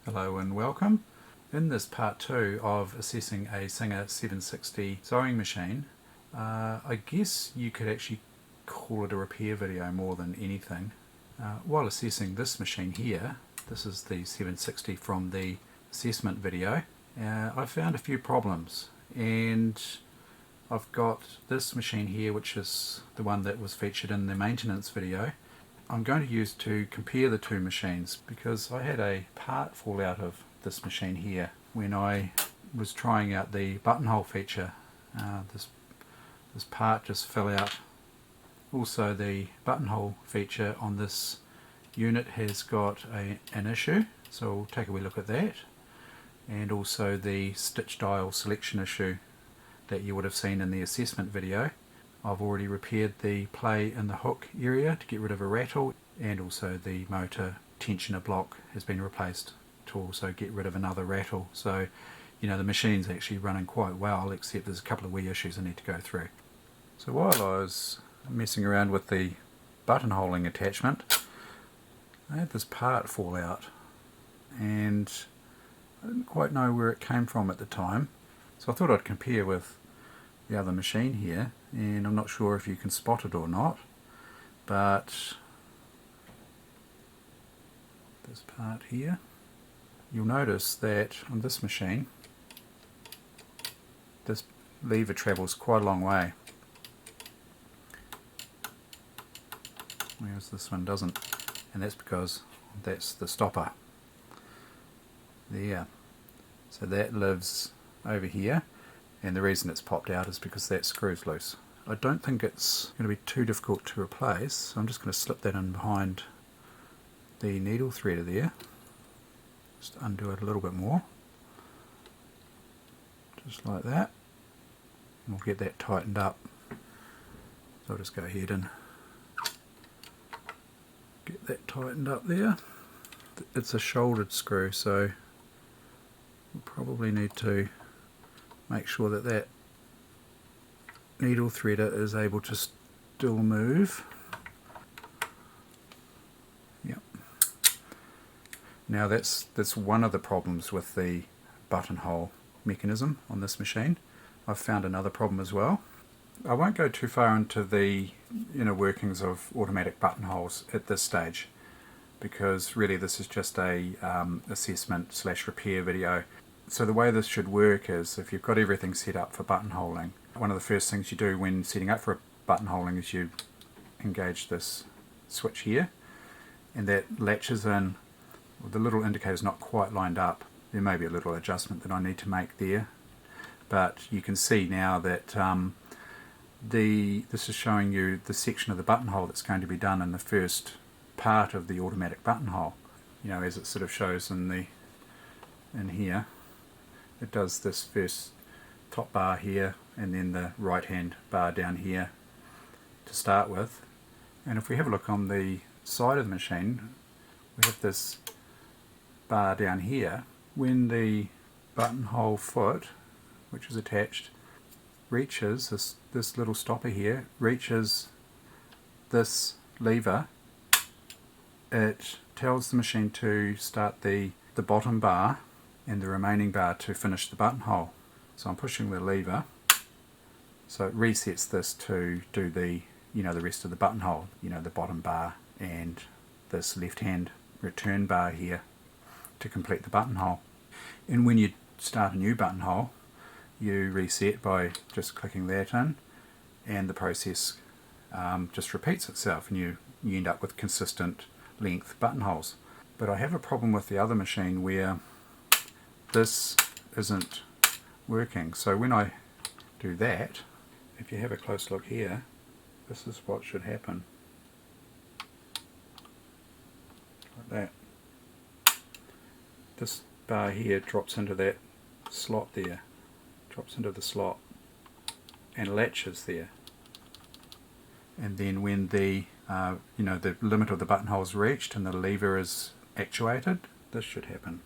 Hello and welcome. In this part 2 of assessing a Singer 760 sewing machine, I guess you could actually call it a repair video more than anything. While assessing this machine here, this is the 760 from the assessment video, I found a few problems, and I've got this machine here, which is the one that was featured in the maintenance video. I'm going to use to compare the two machines because I had a part fall out of this machine here when I was trying out the buttonhole feature. This part just fell out. Also, the buttonhole feature on this unit has got an issue, so we'll take a wee look at that. And also the stitch dial selection issue that you would have seen in the assessment video. I've already repaired the play in the hook area to get rid of a rattle, and also the motor tensioner block has been replaced to also get rid of another rattle. So, you know, the machine's actually running quite well, except there's a couple of wee issues I need to go through. So while I was messing around with the buttonholing attachment, I had this part fall out, and I didn't quite know where it came from at the time, so I thought I'd compare with the other machine here, and I'm not sure if you can spot it or not, but this part here, you'll notice that on this machine this lever travels quite a long way, whereas this one doesn't, and that's because that's the stopper there. So that lives over here, and the reason it's popped out is because that screw's loose. I don't think it's going to be too difficult to replace, so I'm just going to slip that in behind the needle threader there. Just undo it a little bit more, just like that, and we'll get that tightened up. So I'll just go ahead and get that tightened up there. It's a shouldered screw, so we'll probably need to make sure that that needle threader is able to still move. Yep. Now that's one of the problems with the buttonhole mechanism on this machine. I've found another problem as well. I won't go too far into the inner workings of automatic buttonholes at this stage, because really this is just a assessment / repair video. So the way this should work is, if you've got everything set up for buttonholing, one of the first things you do when setting up for buttonholing is you engage this switch here, and that latches in. The little indicator's not quite lined up. There may be a little adjustment that I need to make there, but you can see now that this is showing you the section of the buttonhole that's going to be done in the first part of the automatic buttonhole. You know, as it sort of shows in here. It does this first top bar here, and then the right hand bar down here to start with. And if we have a look on the side of the machine, we have this bar down here. When the buttonhole foot, which is attached, reaches this little stopper here, reaches this lever, it tells the machine to start the bottom bar and the remaining bar to finish the buttonhole. So I'm pushing the lever, so it resets this to do the rest of the buttonhole, the bottom bar and this left hand return bar here to complete the buttonhole. And when you start a new buttonhole, you reset by just clicking that in, and the process just repeats itself, and you end up with consistent length buttonholes. But I have a problem with the other machine where this isn't working. So when I do that, if you have a close look here, this is what should happen. Like that. This bar here drops into that slot there, drops into the slot and latches there. And then when the the limit of the buttonhole is reached and the lever is actuated, this should happen.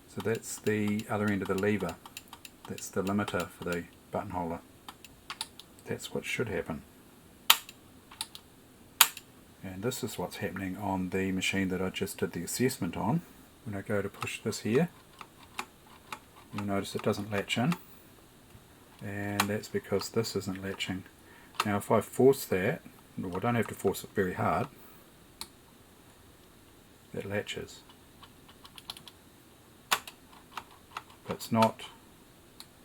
So that's the other end of the lever. That's the limiter for the buttonholer. That's what should happen. And this is what's happening on the machine that I just did the assessment on. When I go to push this here, you'll notice it doesn't latch in, and that's because this isn't latching. Now if I force that, well, I don't have to force it very hard, it latches. But it's not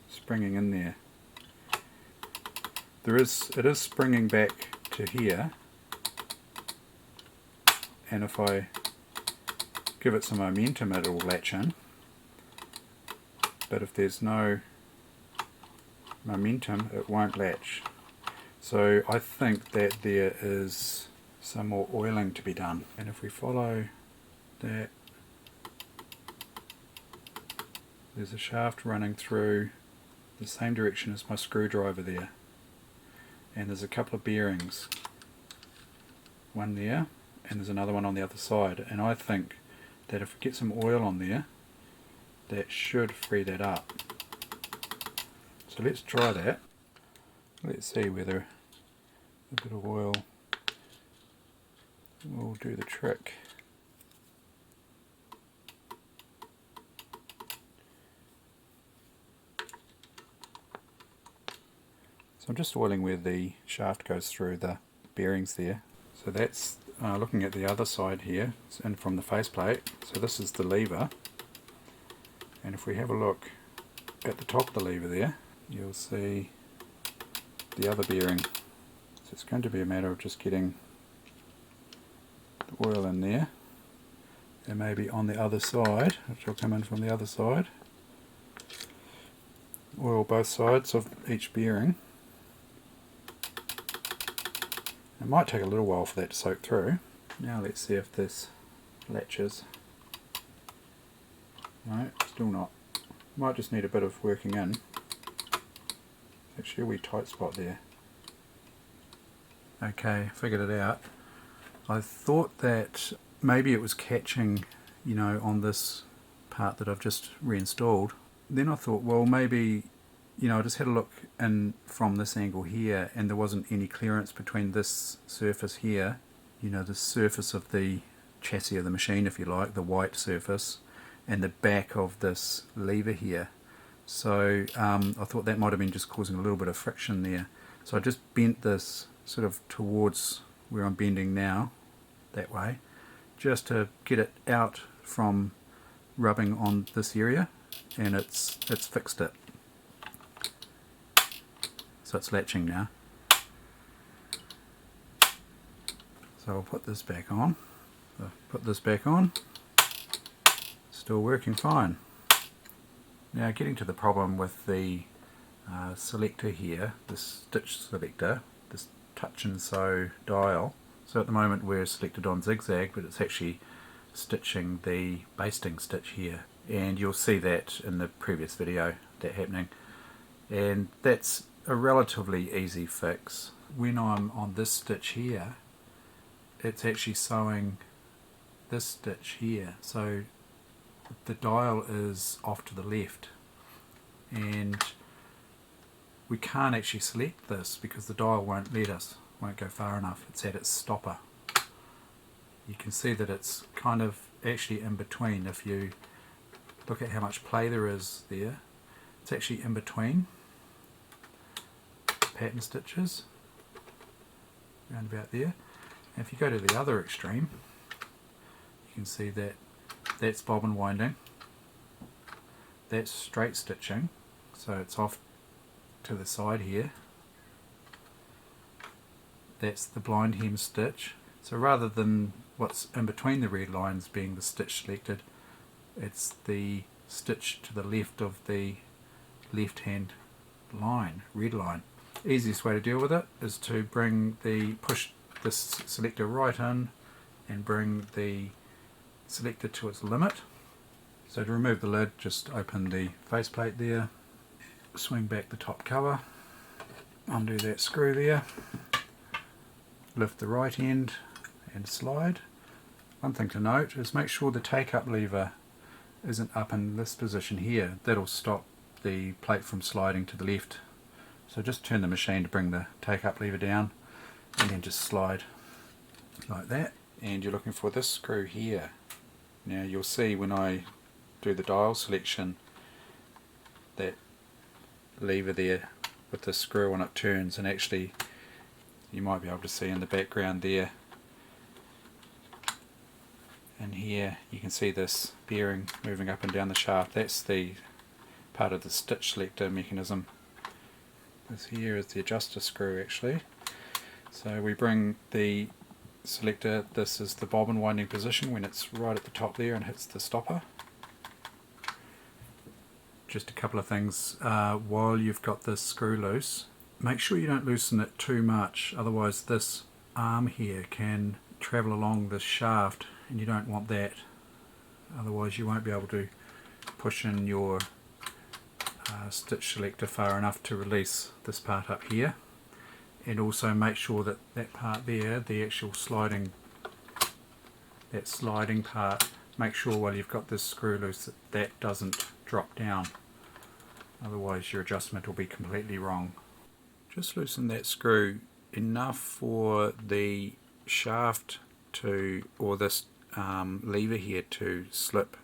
springing in there. It is springing back to here, and if I give it some momentum it will latch in, but if there's no momentum it won't latch. So I think that there is some more oiling to be done, and if we follow that, there's a shaft running through the same direction as my screwdriver there, and there's a couple of bearings, one there and there's another one on the other side, and I think that if we get some oil on there, that should free that up. So let's try that. Let's see whether a bit of oil will do the trick. So I'm just oiling where the shaft goes through the bearings there. So that's looking at the other side here, and from the faceplate. So this is the lever, and if we have a look at the top of the lever there, you'll see the other bearing. So it's going to be a matter of just getting the oil in there, and maybe on the other side, which will come in from the other side, oil both sides of each bearing. It might take a little while for that to soak through. Now let's see if this latches. No, still not. Might just need a bit of working in. Actually a wee tight spot there. Okay, figured it out. I thought that maybe it was catching, you know, on this part that I've just reinstalled. Then I thought, well, maybe, you know, I just had a look in from this angle here, and there wasn't any clearance between this surface here, you know, the surface of the chassis of the machine, if you like, the white surface, and the back of this lever here. So I thought that might have been just causing a little bit of friction there. So I just bent this sort of towards where I'm bending now, that way, just to get it out from rubbing on this area, and it's fixed it. So it's latching now. So I'll put this back on. Still working fine. Now getting to the problem with the selector here, the stitch selector, this touch and sew dial. So at the moment we're selected on zigzag, but it's actually stitching the basting stitch here, and you'll see that in the previous video, that happening, and that's a relatively easy fix. When I'm on this stitch here, it's actually sewing this stitch here, so the dial is off to the left, and we can't actually select this because the dial won't go far enough. It's at its stopper. You can see that it's kind of actually in between. If you look at how much play there is there, it's actually in between pattern stitches, around about there. And if you go to the other extreme, you can see that that's bobbin winding, that's straight stitching, so it's off to the side here, that's the blind hem stitch. So rather than what's in between the red lines being the stitch selected, it's the stitch to the left of the left hand line, red line. Easiest way to deal with it is to push this selector right in and bring the selector to its limit. So to remove the lid, just open the faceplate there, swing back the top cover, undo that screw there, lift the right end and slide. One thing to note is make sure the take-up lever isn't up in this position here. That'll stop the plate from sliding to the left. So just turn the machine to bring the take-up lever down, and then just slide. like that. And you're looking for this screw here. Now you'll see when I do the dial selection, that lever there with the screw on it turns, and actually you might be able to see in the background there and here you can see this bearing moving up and down the shaft. That's the part of the stitch selector mechanism. This here is the adjuster screw actually. So we bring the selector, this is the bobbin winding position when it's right at the top there and hits the stopper. Just a couple of things while you've got this screw loose, make sure you don't loosen it too much, otherwise this arm here can travel along this shaft and you don't want that, otherwise you won't be able to push in your stitch selector far enough to release this part up here. And also make sure that that part there, the actual sliding part, make sure while you've got this screw loose that that doesn't drop down, otherwise your adjustment will be completely wrong. Just loosen that screw enough for the shaft to, or this lever here to slip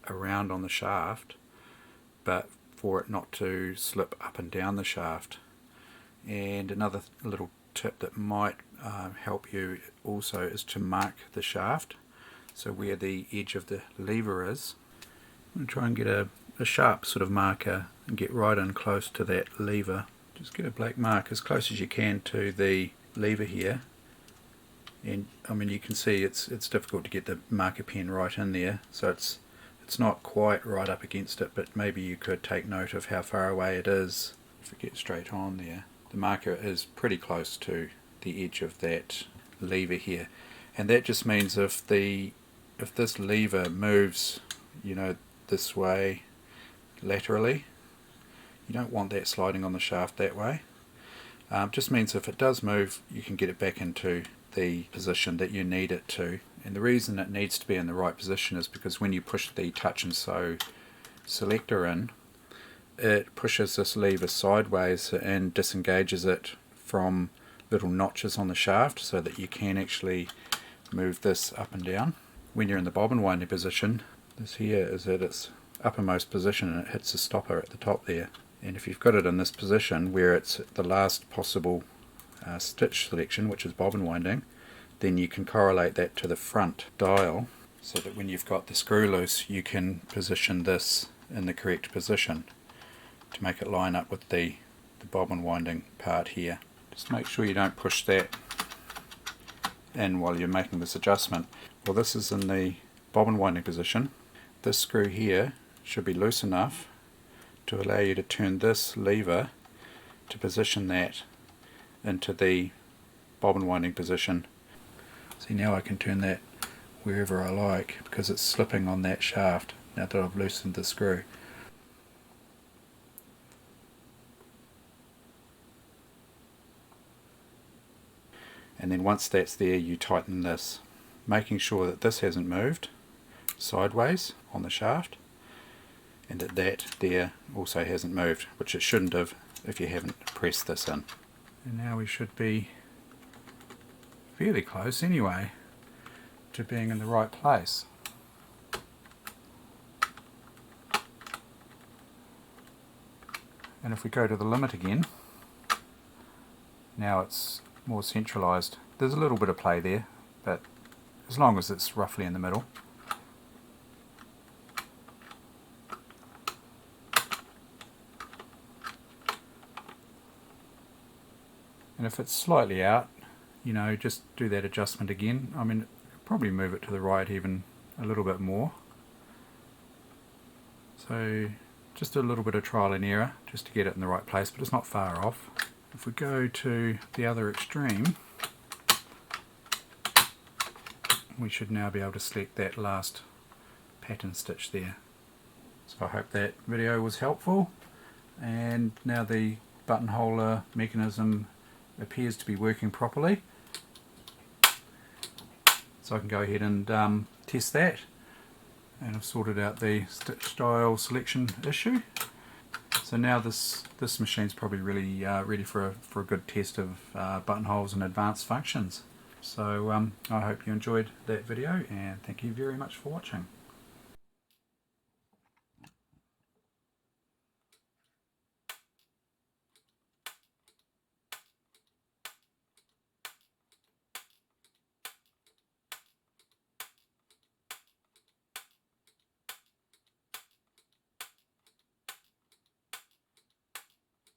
around on the shaft, but for it not to slip up and down the shaft. And another little tip that might help you also is to mark the shaft, so where the edge of the lever is. I'm going to try and get a sharp sort of marker and get right in close to that lever. Just get a black mark as close as you can to the lever here, and I mean you can see it's difficult to get the marker pen right in there, so it's not quite right up against it, but maybe you could take note of how far away it is. If it gets straight on there, the marker is pretty close to the edge of that lever here, and that just means if this lever moves, you know, this way laterally, you don't want that sliding on the shaft that way. Just means if it does move, you can get it back into the position that you need it to. And the reason it needs to be in the right position is because when you push the touch and sew selector in, it pushes this lever sideways and disengages it from little notches on the shaft so that you can actually move this up and down. When you're in the bobbin winding position, this here is at its uppermost position and it hits the stopper at the top there. And if you've got it in this position where it's the last possible stitch selection, which is bobbin winding, then you can correlate that to the front dial so that when you've got the screw loose you can position this in the correct position to make it line up with the bobbin winding part here. Just make sure you don't push that in while you're making this adjustment. Well, this is in the bobbin winding position. This screw here should be loose enough to allow you to turn this lever to position that into the bobbin winding position. See, now I can turn that wherever I like because it's slipping on that shaft now that I've loosened the screw. And then once that's there, you tighten this, making sure that this hasn't moved sideways on the shaft and that that there also hasn't moved, which it shouldn't have if you haven't pressed this in. And now we should be fairly close anyway to being in the right place. And if we go to the limit again, now it's more centralized. There's a little bit of play there, but as long as it's roughly in the middle. And if it's slightly out, you know, just do that adjustment again. I mean, probably move it to the right even a little bit more. So just a little bit of trial and error just to get it in the right place, but it's not far off. If we go to the other extreme, we should now be able to select that last pattern stitch there. So I hope that video was helpful, and now the buttonholer mechanism appears to be working properly. So I can go ahead and test that, and I've sorted out the stitch style selection issue. So now this machine's probably really ready for a good test of buttonholes and advanced functions. So I hope you enjoyed that video, and thank you very much for watching.